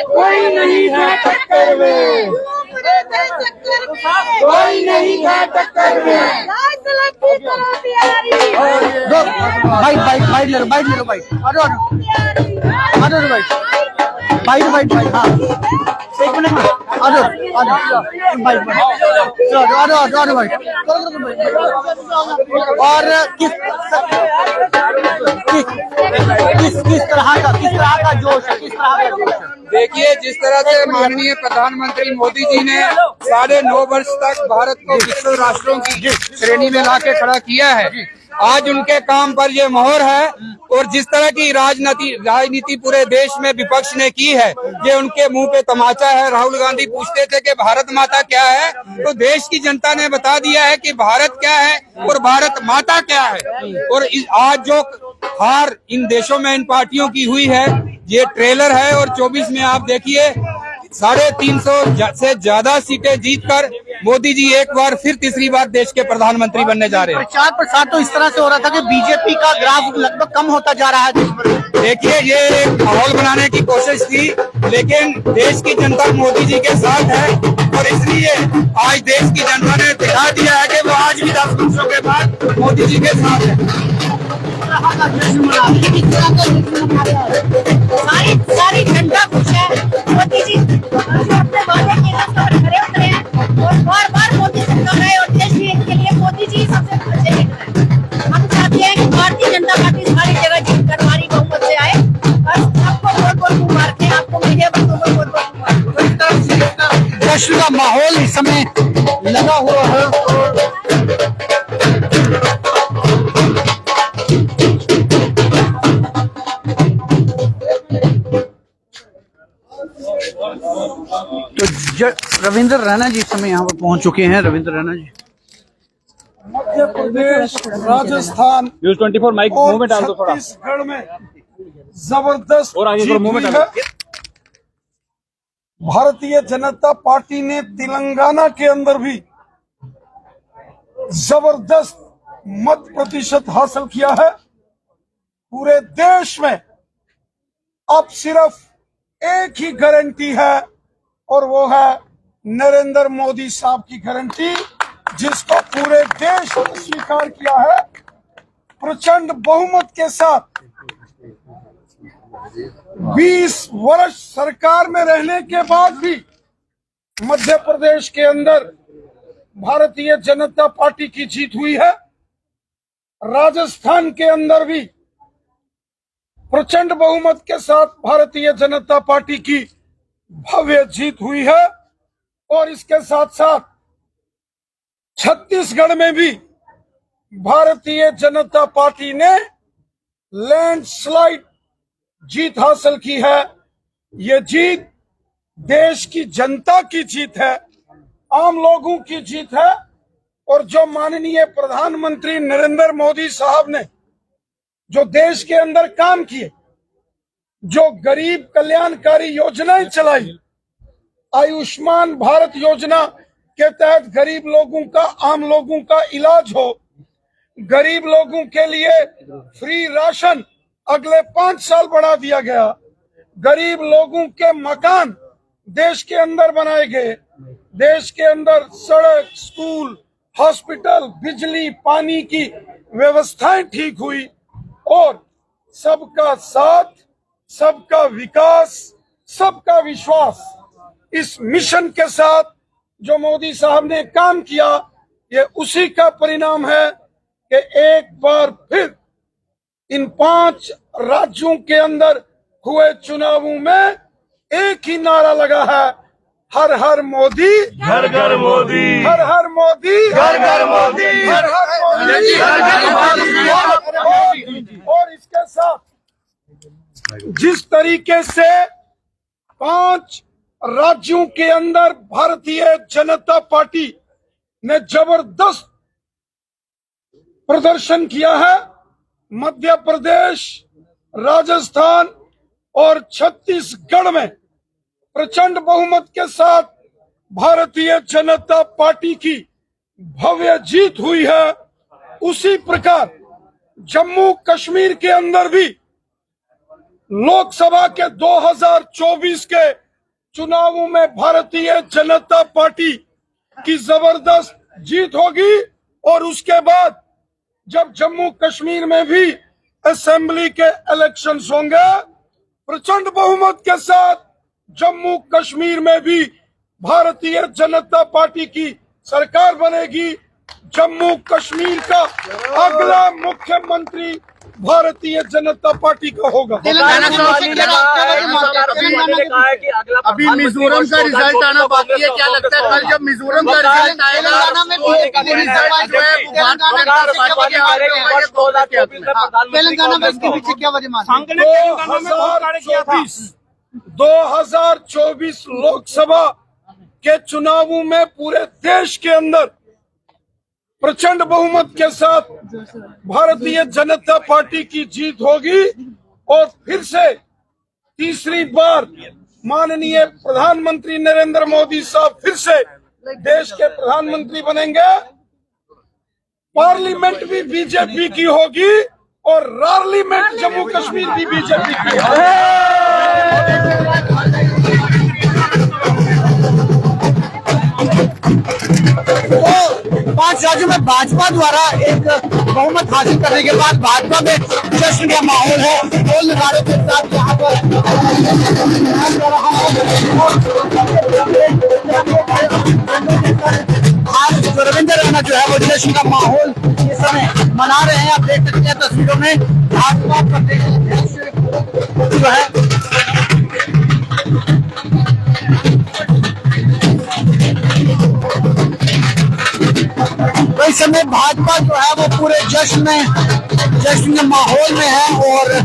कोई नहीं है टक्कर में, कोई नहीं है टक्कर में। बाइट बाइट बाइट ले लो, बाइट ले लो, बाइट आ जाओ आ जाओ बाइट बाइट बाइट बाइट। हाँ 1 मिनट में आ जाओ बाइट बाइट आ जाओ बाइट। और किस तरह का जोश है, किस तरह का जोश है? देखिए, जिस तरह से माननीय प्रधानमंत्री मोदी जी ने 9.5 वर्ष तक भारत को विश्व राष्ट्रों की श्रेणी में लाके खड़ा किया है, आज उनके काम पर ये मोहर है। और जिस तरह की राजनीति पूरे देश में विपक्ष ने की है, ये उनके मुंह पे तमाचा है। राहुल गांधी पूछते थे कि भारत माता क्या है, तो देश की जनता ने बता दिया है कि भारत क्या है और भारत माता क्या है। और आज जो हार इन देशों में इन पार्टियों की हुई है, ये ट्रेलर है। और 24 में आप देखिए 350 से ज्यादा सीटें जीतकर मोदी जी एक बार फिर तीसरी बार देश के प्रधानमंत्री बनने जा रहे हैं। प्रचार प्रसार तो इस तरह से हो रहा था कि बीजेपी का ग्राफ लगभग कम होता जा रहा है देश भर में। देखिए, ये एक माहौल बनाने की कोशिश थी, लेकिन देश की जनता मोदी जी के साथ है। और इसलिए आज देश की जनता ने दिखा दिया है कि वो आज भी 10 वर्षों के बाद मोदी जी के साथ है। सारी जनता खुश है। मोदी जी अपने वादे के खरे उतरे हैं और बार मोदी सरकार है और देश के लिए मोदी जी सबसे अच्छे लीडर हैं। हम चाहते हैं कि भारतीय जनता पार्टी सारी जगह जीतकर हमारी बहुमत से आए। बस आपको बहुत मुबारक है, आपको मीडिया बंधुओं को बहुत मुबारक। जश्न का माहौल इस समय लगा हुआ है। तो रविंद्र रैना जी इस समय यहाँ पर पहुंच चुके हैं। रविंद्र रैना जी, मध्य प्रदेश, राजस्थान न्यूज़ 24 माइक मुंह में डाल दो थोड़ा। छत्तीसगढ़ में जबरदस्त और आगे जीत मुंह में हुई डालो। है। भारतीय जनता पार्टी ने तेलंगाना के अंदर भी जबरदस्त मत प्रतिशत हासिल किया है। पूरे देश में अब सिर्फ एक ही गारंटी है और वो है नरेंद्र मोदी साहब की गारंटी, जिसको पूरे देश ने स्वीकार किया है। प्रचंड बहुमत के साथ 20 वर्ष सरकार में रहने के बाद भी मध्य प्रदेश के अंदर भारतीय जनता पार्टी की जीत हुई है। राजस्थान के अंदर भी प्रचंड बहुमत के साथ भारतीय जनता पार्टी की भव्य जीत हुई है। और इसके साथ साथ छत्तीसगढ़ में भी भारतीय जनता पार्टी ने लैंडस्लाइड जीत हासिल की है। ये जीत देश की जनता की जीत है, आम लोगों की जीत है। और जो माननीय प्रधानमंत्री नरेंद्र मोदी साहब ने जो देश के अंदर काम किए, जो गरीब कल्याणकारी योजनाएं चलाई, आयुष्मान भारत योजना के तहत गरीब लोगों का, आम लोगों का इलाज हो, गरीब लोगों के लिए फ्री राशन अगले 5 साल बढ़ा दिया गया, गरीब लोगों के मकान देश के अंदर बनाए गए, देश के अंदर सड़क, स्कूल, हॉस्पिटल, बिजली, पानी की व्यवस्थाएं ठीक हुई। और सबका साथ सबका विकास, सबका विश्वास, इस मिशन के साथ जो मोदी साहब ने काम किया, ये उसी का परिणाम है कि एक बार फिर इन 5 राज्यों के अंदर हुए चुनावों में एक ही नारा लगा है, हर हर मोदी, घर घर मोदी, हर हर मोदी, घर घर मोदी, हर हर मोदी, घर घर मोदी। और इसके साथ जिस तरीके से 5 राज्यों के अंदर भारतीय जनता पार्टी ने जबरदस्त प्रदर्शन किया है, मध्य प्रदेश, राजस्थान और छत्तीसगढ़ में प्रचंड बहुमत के साथ भारतीय जनता पार्टी की भव्य जीत हुई है, उसी प्रकार जम्मू कश्मीर के अंदर भी लोकसभा के 2024 के चुनावों में भारतीय जनता पार्टी की जबरदस्त जीत होगी। और उसके बाद जब जम्मू कश्मीर में भी असेंबली के इलेक्शंस होंगे, प्रचंड बहुमत के साथ जम्मू कश्मीर में भी भारतीय जनता पार्टी की सरकार बनेगी। जम्मू कश्मीर का अगला मुख्यमंत्री भारतीय जनता पार्टी का होगा। अभी मिजोरम का रिजल्ट आना बाकी है, क्या लगता है कल जब मिजोरम का रिजल्ट आएगा तेलंगाना में इसके पीछे क्या वजह मानते हैं? 2024 लोकसभा के चुनावों में पूरे देश के अंदर प्रचंड बहुमत के साथ भारतीय जनता पार्टी की जीत होगी और फिर से तीसरी बार माननीय प्रधानमंत्री नरेंद्र मोदी साहब फिर से देश के प्रधानमंत्री बनेंगे। पार्लियामेंट भी बीजेपी की होगी और पार्लियामेंट जम्मू कश्मीर भी बीजेपी की तो 5 राज्यों में भाजपा द्वारा एक बहुमत हासिल करने के बाद भाजपा में जश्न का माहौल है। ढोल नगाड़ों के साथ यहाँ पर आज रविंद्र रैना जो है वो जश्न का माहौल इस समय मना रहे हैं। आप देख सकते हैं तस्वीरों में भाजपा प्रदेश अध्यक्ष जो है इस समय भाजपा जो है वो पूरे जश्न के माहौल में है। और इस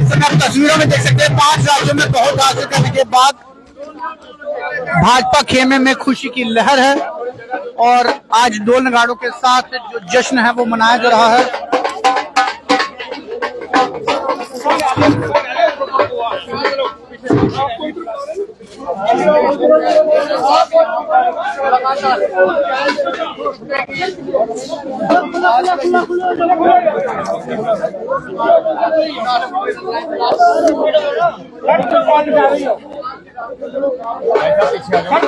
समय आप तस्वीरों में देख सकते हैं 5 राज्यों में बहुत हासिल करने के बाद भाजपा खेमे में खुशी की लहर है और आज ढोल नगाड़ों के साथ जो जश्न है वो मनाया जा रहा है।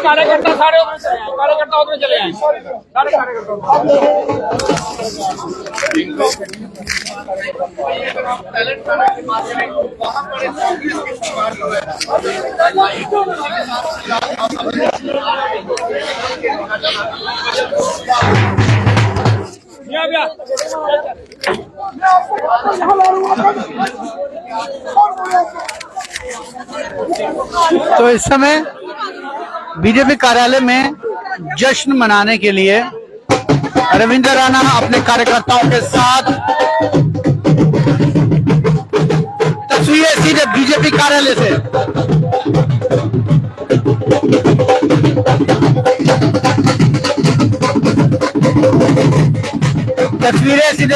कार्यकर्ता सारे कार्यकर्ता उधर चले आए, सारे तो इस समय बीजेपी कार्यालय में जश्न मनाने के लिए रविंद्र रैना अपने कार्यकर्ताओं के साथ तस्वीरें सीधे बीजेपी कार्यालय से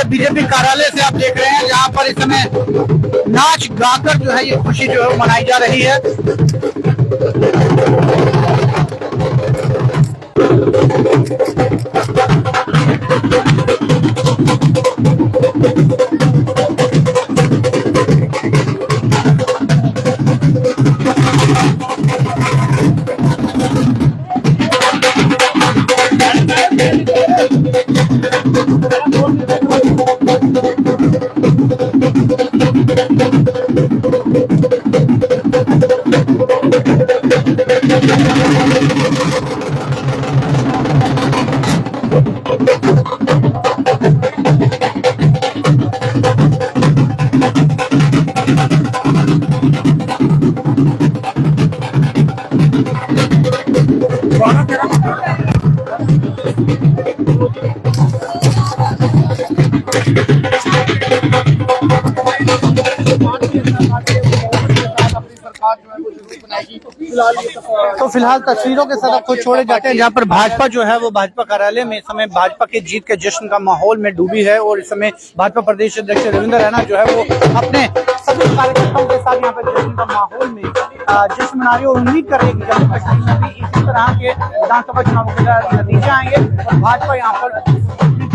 बीजेपी कार्यालय से आप देख रहे हैं, जहां पर इस समय नाच गाकर जो है ये खुशी जो है मनाई जा रही है। तो फिलहाल तस्वीरों के साथ आपको छोड़े जाते हैं, जहां पर भाजपा जो है वो भाजपा कार्यालय में इस समय भाजपा के जीत के जश्न का माहौल में डूबी है। और इस समय भाजपा प्रदेश अध्यक्ष रविंद्र रैना जो है वो अपने सभी कार्यकर्ताओं के साथ यहाँ पर जश्न का माहौल में जश्न मना रही है और उम्मीद कर रही है कि जम्मू कश्मीर में भी इसी तरह के विधानसभा चुनाव के नतीजे आएंगे और भाजपा यहाँ पर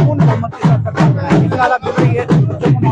पूर्ण बहुमत के साथ सरकार बनाएगी। फिलहाल आप देख रही है